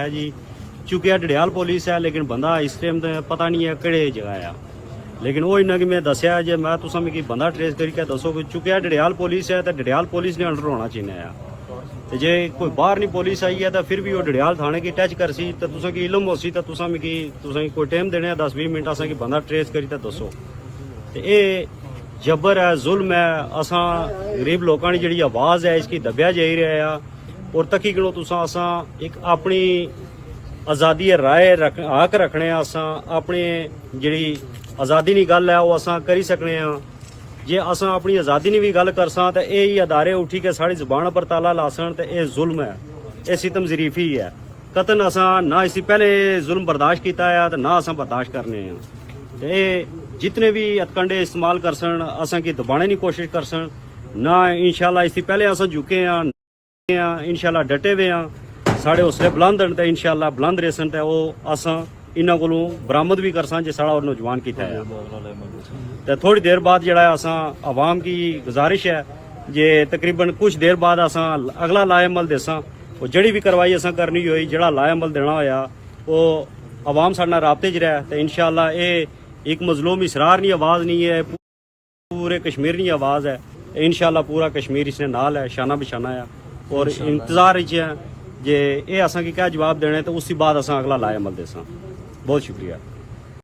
है जी। चुकिया डडियाल पुलिस है लेकिन बंदा इस टाइम पता नहीं है किहड़े जगह आ, लेकिन वो इन्ना कि मैं दसिया जे मैं तुसा मिगी बंदा ट्रेस करके दसो कि चुकिया डडियाल पुलिस है तो डडियाल पुलिस ने अंडर होना चाहिए आ। तो जे कोई बाहर नहीं पुलिस आई है तो फिर भी वो डडियाल थाने की टच कर सी तो तुसा की इलम हो सी तो तुसा मिगी तुसा कोई टाइम देने 10-20 मिनट असा कि बंदा ट्रेस करी तो दसो। तो ये जबर है, जुल्म है, असा गरीब लोगों की जी आवाज़ है इसकी दबिया जाई रहा है। और तकी गिनो तुसा असा एक अपनी आज़ादी राय हक रखने असा अपनी जी आज़ादी की गल है वो असा करी सकने जे असा अपनी आज़ादी की भी गल करसा तो यही अदारे उठी के साड़ी जुबान पर ताला लासन तो यह जुल्म है, यह सितम जरीफी है। कतन असा ना इसी पहले जुल्म बर्दाश्त किया है तो ना असा बर्दाश्त करने ये जितने भी हथकंडे इस्तेमाल कर सन असा की दबाने की कोशिश कर सन ना इंशाल्लाह इससे पहले असा झुके हाँ इंशाल्लाह डटे हुए हाँ साढ़े हौसले बुलंद हैं तो इंशाल्लाह बुलंद रह सन तो वो असा इन्हों को बरामद भी कर सा जो साड़ा और नौजवान किया है। तो थोड़ी देर बाद जड़ा असा आवाम की गुजारिश है जे तकरीबन कुछ देर बाद असा अगला लाएमल देसा वो जड़ी भी कार्रवाई असा करनी हुई जड़ा लाएमल देना होया वो आवाम साढ़े नाल राबते च रहे तो इंशाल्लाह ये एक मजलूम इसरार की आवाज़ नहीं है, पूरे कश्मीर की आवाज़ है। इंशाल्लाह पूरा कश्मीर इसने नाल है, शाना बिशाना है और इंतजार है जे ये असा की क्या जवाब देने तो उसी बाद असा अगला लाएमल देसा। बहुत शुक्रिया।